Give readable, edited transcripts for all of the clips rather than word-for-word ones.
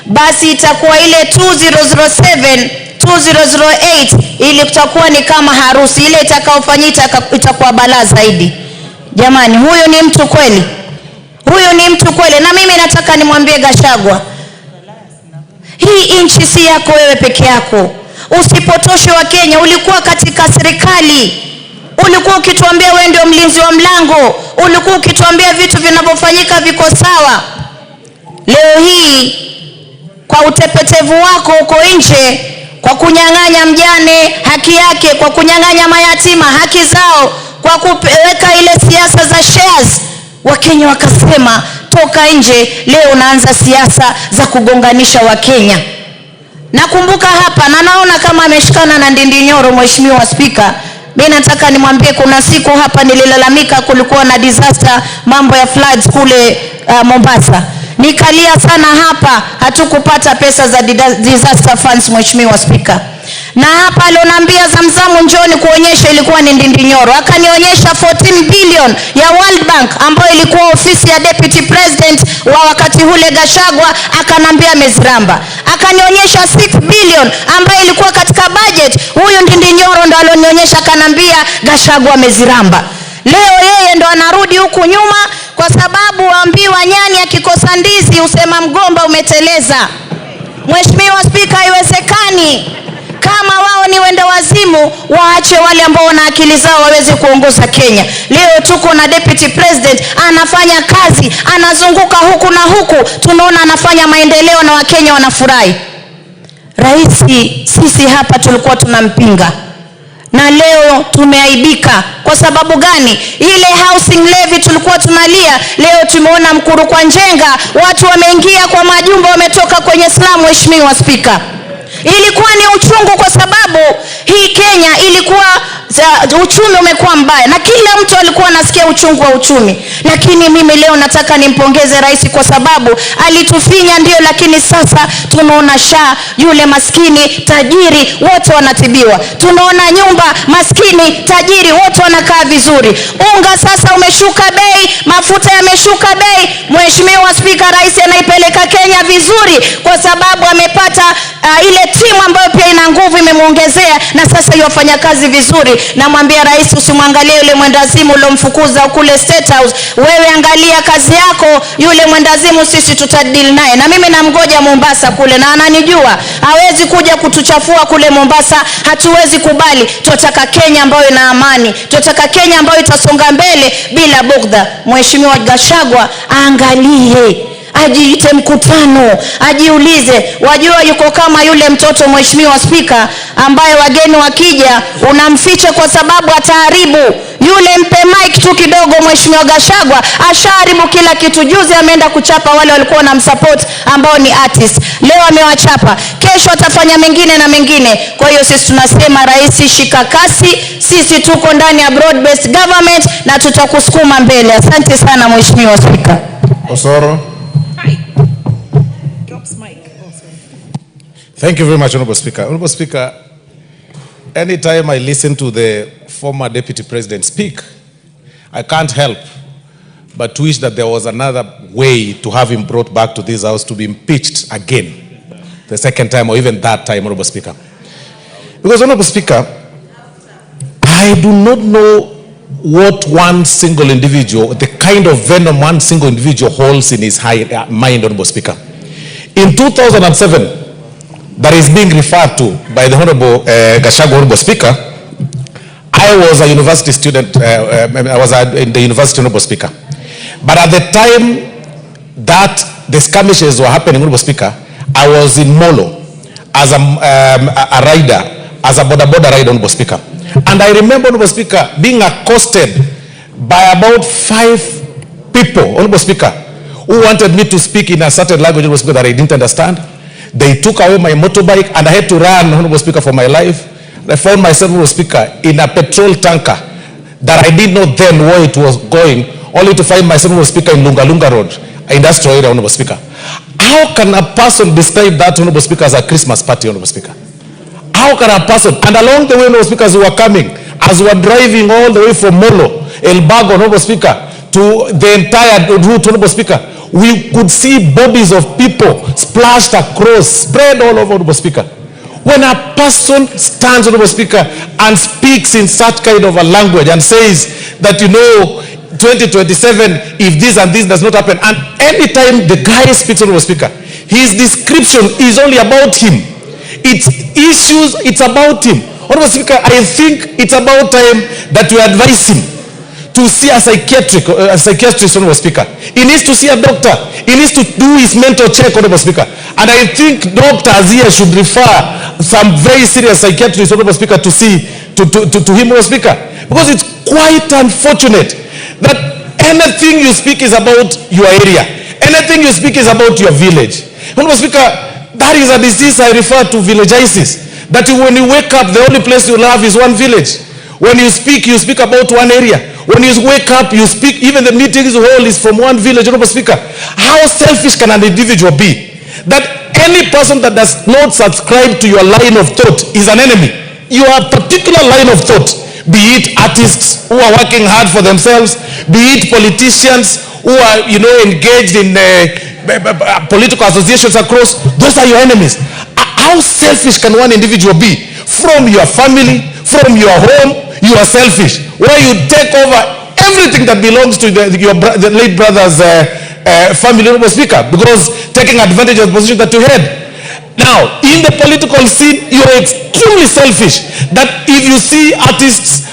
basi itakuwa ile 2007 2008 ili kutakuwa ni kama harusi ile itakaofanyika itakuwa balaa zaidi. Jamani, huyu ni mtu kweli? Huyu ni mtu kweli? Na mimi nataka nimwambie Gachagua, hii nchi si yako wewe peke yako. Usipotoshe wa Kenya. Ulikuwa katika serikali, ulikuwa ukituambia wewe ndio mlinzi wa mlango, ulikuwa ukituambia vitu vinavyofanyika viko sawa. Leo hii kwa utepetevu wako uko nje, kwa kunyang'anya mjane haki yake, kwa kunyang'anya mayatima haki zao, kwa kuweka ile siasa za shares, Wakenya wakasema toka nje. Leo unaanza siasa za kugonganisha Wakenya. Nakumbuka hapa na naona kama ameshikana na Ndindinyoro Mheshimiwa Spika. Mimi nataka nimwambie kuna siku hapa nililalamika kulikuwa na disaster, mambo ya floods kule Mombasa. Nikalia sana hapa, hatukupata pesa za disaster funds Mheshimiwa Spika. Na hapa alionambia Zamzamu njoni kuonyesha, ilikuwa ni Ndindinyoro. Akanionyesha 14 billion ya World Bank ambayo ilikuwa ofisi ya Deputy President wa wakati ule Gachagua, akanambia meziramba. Akanionyesha 6 billion ambayo ilikuwa katika budget, huyu Ndindinyoro ndo alionionyesha, akanambia Gachagua meziramba. Leo yeye ndo anarudi huku nyuma kwa sababu waambiwa nyani akikosa ndizi usema mgomba umeteleza. Mheshimiwa Spika, haiwezekani. Kama wao ni wenda wazimu, waache wale ambao wana akili zao waweze kuongoza Kenya. Leo tuko na Deputy President anafanya kazi, anazunguka huku na huku, tunaona anafanya maendeleo na Wakenya wanafurahi. Rais sisi hapa tulikuwa tunampinga, na leo tumeaibika. Kwa sababu gani? Ile housing levy tulikuwa tunalia, leo tumeona Mkuru kwa Njenga watu wameingia kwa majumba, wametoka kwenye slum. Mheshimiwa Spika, ilikuwa ni uchungu kwa sababu hii Kenya ilikuwa uchumi umekuwa mbaya na kila mtu alikuwa anasikia uchungu wa uchumi. Lakini mimi leo nataka nimpongeze rais kwa sababu alitufinya ndio, lakini sasa tunaona yule maskini tajiri wote wanatibiwa. Tunaona nyumba maskini tajiri wote wanakaa vizuri. Unga sasa umeshuka bei, mafuta yameshuka bei. Mheshimiwa Spika, rais anaipeleka Kenya vizuri kwa sababu amepata ile timu ambayo pia ina nguvu imemuongezea, na sasa yofanya kazi vizuri. Namwambia rais, usimwangalie yule mwendazimu ulomfukuza kule State House. Wewe angalia kazi yako, yule mwendazimu sisi tutadili naye. Na mimi namgoja Mombasa kule na ananijua. Hawezi kuja kutuchafua kule Mombasa, hatuwezi kubali. Tunataka Kenya ambayo ina amani. Tunataka Kenya ambayo itasonga mbele bila bugdha. Mheshimiwa Gachagua aangalie, ajiite mkutano, ajiulize. Wajua yuko kama yule mtoto Mheshimiwa Spika ambaye wageni wakija unamficha kwa sababu ataharibu. Yule mpe mic tu kidogo, Mheshimiwa Gachagua ashaharibu kila kitu. Juzi ameenda kuchapa wale walikuwa na msupport ambao ni artist. Leo amewachapa, kesho atafanya mengine na mengine. Kwa hiyo sisi tunasema rais, shika kasi. Sisi tuko ndani ya broad based government na tutakusukuma mbele. Asante sana Mheshimiwa Spika. Osoro. Thank you very much, Honorable Speaker. Honorable Speaker, anytime I listen to the former Deputy President speak, I can't help but to wish that there was another way to have him brought back to this house to be impeached again, the second time or even that time, Honorable Speaker. Because, Honorable Speaker, I do not know what one single individual, the kind of venom one single individual holds in his mind, Honorable Speaker. In 2007, that is being referred to by the Honorable Gachagua, Honorable Speaker, I was a university student, I was in the university, Honorable Speaker. But at the time that the skirmishes were happening, Honorable Speaker, I was in Molo as a rider, as a border rider, Honorable Speaker. And I remember, Honorable Speaker, being accosted by about 5 people, Honorable Speaker, who wanted me to speak in a certain language, Honorable Speaker, that I didn't understand. They took away my motorbike and I had to run, Honorable Speaker, for my life. I found myself, Honorable Speaker, in a petrol tanker that I didn't know then where it was going, only to find myself, Honorable Speaker, in Lunga Road, industrial area, Honorable Speaker. How can a person describe that, Honorable Speaker, as a Christmas party, Honorable Speaker? How can a person, and along the way, Honorable Speaker, as we were coming, as we were driving all the way from Molo, Elbago, Honorable Speaker, to the entire route, Honorable Speaker, we could see bodies of people splashed across, spread all over, Honorable Speaker. When a person stands, Honorable Speaker, and speaks in such kind of a language and says that, you know, 2027, if this and this does not happen, and anytime the guy speaks, Honorable Speaker, his description is only about him. It's issues, it's about him. Honorable Speaker, I think it's about time that we advise him to see a psychiatrist, Honorable Speaker. He needs to see a doctor. He needs to do his mental check, Honorable Speaker. And I think doctors here should refer some very serious psychiatrists, Honorable Speaker, to see to him, Honorable Speaker. Because it's quite unfortunate that anything you speak is about your area. Anything you speak is about your village. Honorable Speaker, that is a disease I refer to, villagitis. That when you wake up, the only place you love is one village. When you speak about one area. When you wake up, you speak, even the meetings hall is from one village, Honorable Speaker. How selfish can an individual be? That any person that does not subscribe to your line of thought is an enemy. Your particular line of thought, be it artists who are working hard for themselves, be it politicians who are, you know, engaged in political associations across, those are your enemies. How selfish can one individual be? From your family, from your home, you are selfish. Where you take over everything that belongs to the late brother's family, Honorable Speaker, because taking advantage of the position that you had. Now, in the political scene, you are extremely selfish. That if you see artists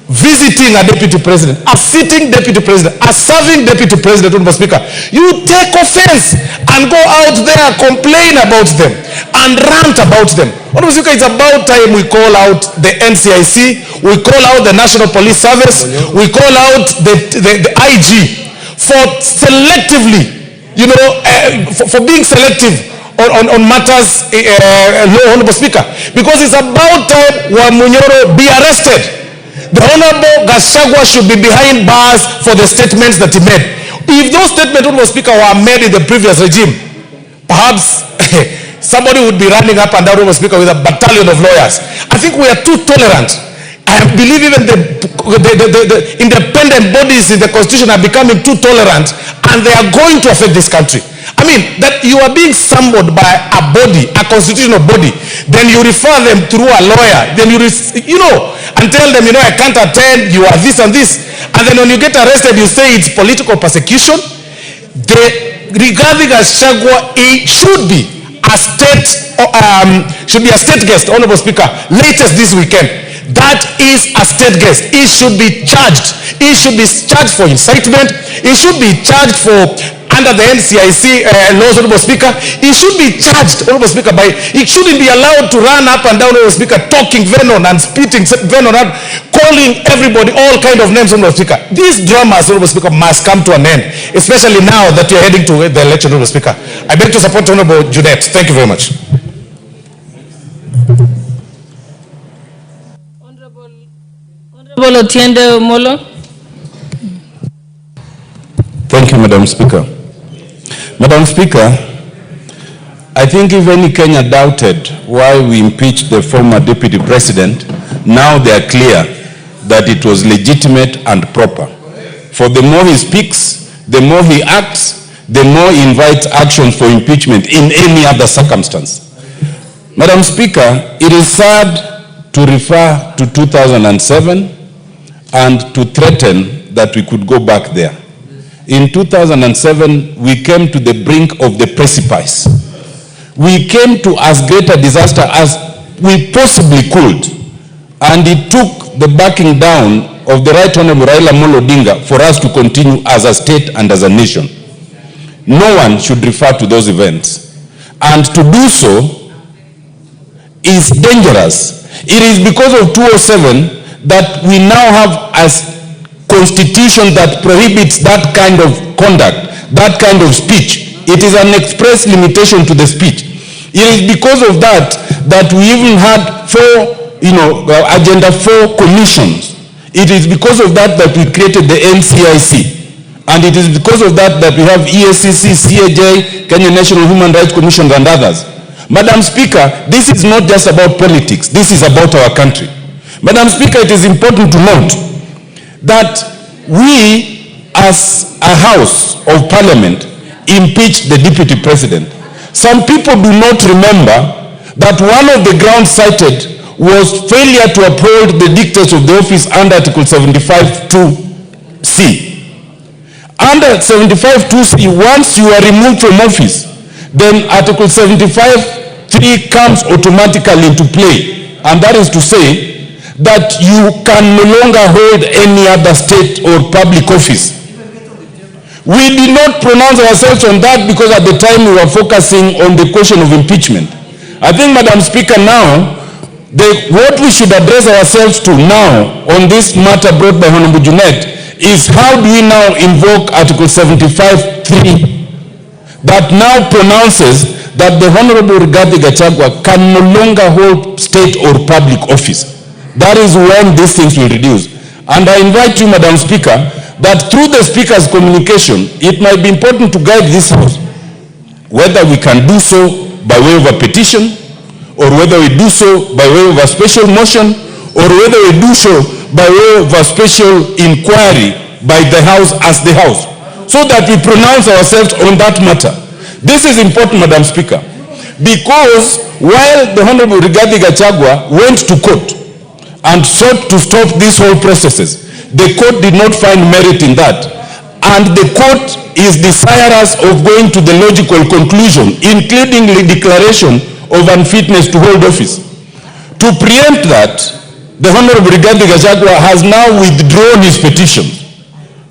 visiting a deputy president, a sitting deputy president, a serving deputy president, Honorable Speaker, you take offense and go out there, complain about them and rant about them. Honorable Speaker, it's about time we call out the NCIC, we call out the National Police Service, we call out the IG for selectively, you know, for being selective on matters, Honorable Speaker, because it's about time Manyora be arrested. The Honorable GACHAGUA should be behind bars for the statements that he made. If those statements, Honorable Speaker, were made in the previous regime, perhaps somebody would be running up and down, Honorable Speaker, with a battalion of lawyers. I think we are too tolerant. I believe even the independent bodies in the Constitution are becoming too tolerant, and they are going to affect this country. I mean, that you are being summoned by a body, a constitutional body, then you refer them through a lawyer, then you know, and tell them, you know, I can't attend, you are this and this. And then when you get arrested, you say it's political persecution. Regarding GACHAGUA, it should be a state guest, Honorable Speaker, latest this weekend. That is a state guest. It should be charged. It should be charged for incitement. It should be charged for, under the NCIC laws, Honorable Speaker. It should be charged, Honorable Speaker, it shouldn't be allowed to run up and down, Honorable Speaker, talking venom and spitting venom and calling everybody all kind of names, Honorable Speaker. These dramas, Honorable Speaker, must come to an end, especially now that you're heading to the election, Honorable Speaker. I beg to support Honorable Judet. Thank you very much. Honorable Otiende Molo. Thank you, Madam Speaker. Madam Speaker, I think if any Kenya doubted why we impeached the former deputy president, now they are clear that it was legitimate and proper. For the more he speaks, the more he acts, the more he invites actions for impeachment in any other circumstance. Madam Speaker, it is sad to refer to 2007 and to threaten that we could go back there. In 2007, we came to the brink of the precipice. We came to as great a disaster as we possibly could. And it took the backing down of the Right Honorable Raila Odinga for us to continue as a state and as a nation. No one should refer to those events. And to do so is dangerous. It is because of 207 that we now have a constitution that prohibits that kind of conduct, that kind of speech. It is an express limitation to the speech. It is because of that that we even had Agenda 4 commissions. It is because of that that we created the NCIC. And it is because of that that we have EACC, CAJ, Kenya National Human Rights Commission, and others. Madam Speaker, this is not just about politics. This is about our country. Madam Speaker, it is important to note that we as a House of Parliament, impeach the Deputy President. Some people do not remember that one of the grounds cited was failure to uphold the dictates of the office under Article 75(2)(c). Under 75(2)(c), once you are removed from office, then Article 75(3) comes automatically into play. And that is to say that you can no longer hold any other state or public office. We did not pronounce ourselves on that because at the time we were focusing on the question of impeachment. I think, Madam Speaker, now, what we should address ourselves to now on this matter brought by Honorable Junet is how do we now invoke Article 75(3) that now pronounces that the Honorable GACHAGUA can no longer hold state or public office. That is when these things will reduce. And I invite you, Madam Speaker, that through the Speaker's communication, it might be important to guide this House, whether we can do so by way of a petition, or whether we do so by way of a special motion, or whether we do so by way of a special inquiry by the House as the House, so that we pronounce ourselves on that matter. This is important, Madam Speaker, because while the Honorable GACHAGUA went to court and sought to stop these whole processes, the court did not find merit in that. And the court is desirous of going to the logical conclusion, including the declaration of unfitness to hold office. To preempt that, the Honorable GACHAGUA has now withdrawn his petitions.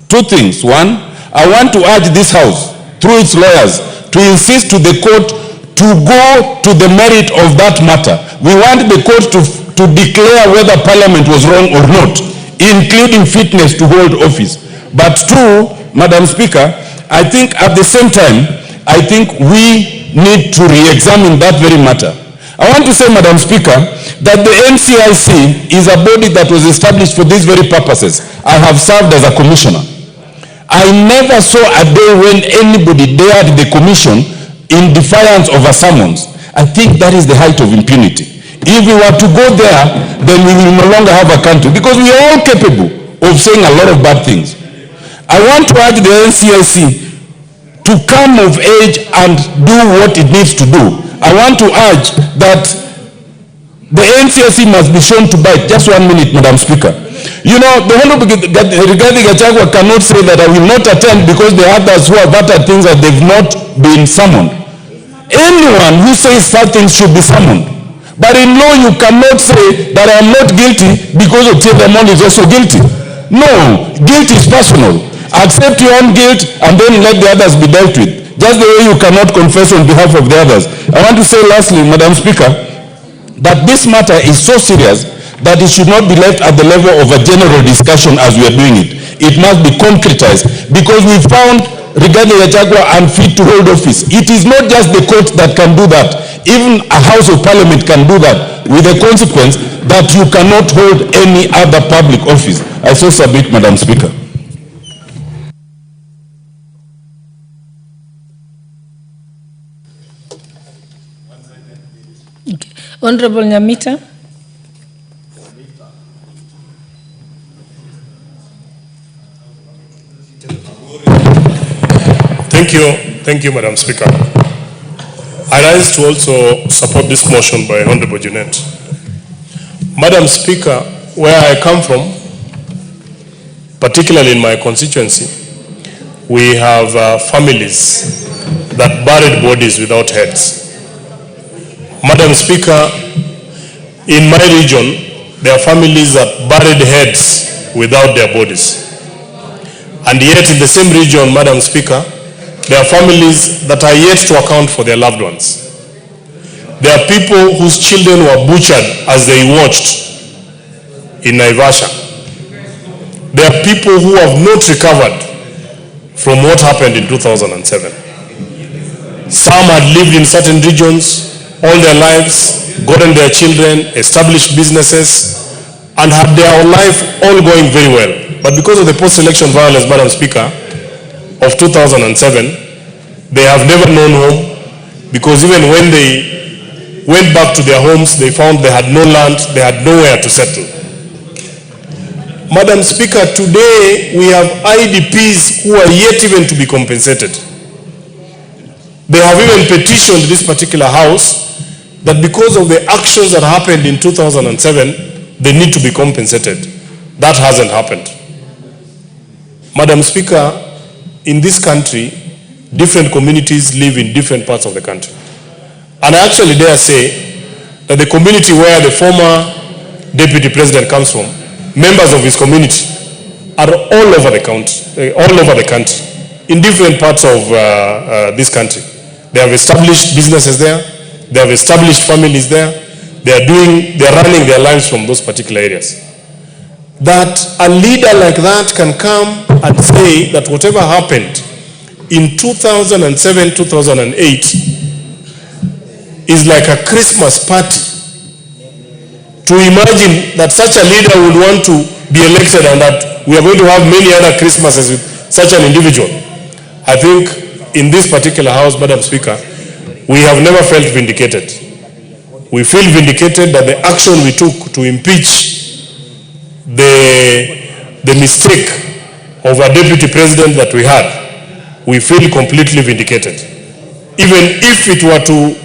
Two things. One, I want to urge this House, through its lawyers, to insist to the court to go to the merit of that matter. We want the court to declare whether Parliament was wrong or not, including fitness to hold office. But two, Madam Speaker, I think at the same time, I think we need to re-examine that very matter. I want to say, Madam Speaker, that the NCIC is a body that was established for these very purposes. I have served as a commissioner. I never saw a day when anybody dared the commission in defiance of a summons. I think that is the height of impunity. If we were to go there, then we will no longer have a country, because we are all capable of saying a lot of bad things. I want to urge the NCIC to come of age and do what it needs to do. I want to urge that the NCIC must be shown to bite. Just 1 minute, Madam Speaker. You know, the Honorable GACHAGUA cannot say that I will not attend because the others who have uttered things that they've not been summoned. Anyone who says such things should be summoned. But in law, you cannot say that I am not guilty because Otiedamon is also guilty. No, guilt is personal. Accept your own guilt and then let the others be dealt with. Just the way you cannot confess on behalf of the others. I want to say lastly, Madam Speaker, that this matter is so serious that it should not be left at the level of a general discussion as we are doing it. It must be concretized, because we found regarding GACHAGUA unfit to hold office. It is not just the court that can do that. Even a House of Parliament can do that, with the consequence that you cannot hold any other public office. I so submit, Madam Speaker. Okay. Honorable Nyamita. Thank you, Madam Speaker. I rise to also support this motion by Honorable Junet. Madam Speaker, where I come from, particularly in my constituency, we have families that buried bodies without heads. Madam Speaker, in my region, there are families that buried heads without their bodies. And yet in the same region, Madam Speaker, there are families that are yet to account for their loved ones. There are people whose children were butchered as they watched in Naivasha. There are people who have not recovered from what happened in 2007. Some had lived in certain regions all their lives, gotten their children, established businesses, and had their life all going very well. But because of the post-election violence, Madam Speaker, of 2007, they have never known home, because even when they went back to their homes, they found they had no land, they had nowhere to settle. Madam Speaker, today we have IDPs who are yet even to be compensated. They have even petitioned this particular house that because of the actions that happened in 2007, they need to be compensated. That hasn't happened. Madam Speaker, in this country, different communities live in different parts of the country. And I actually dare say that the community where the former deputy president comes from, members of his community are all over the country, in different parts of this country. They have established businesses there. They have established families there. They are running their lives from those particular areas. That a leader like that can come and say that whatever happened in 2007, 2008 is like a Christmas party. To imagine that such a leader would want to be elected and that we are going to have many other Christmases with such an individual. I think in this particular house, Madam Speaker, we have never felt vindicated. We feel vindicated that the action we took to impeach the mistake of a deputy president that we had, we feel completely vindicated. Even if it were to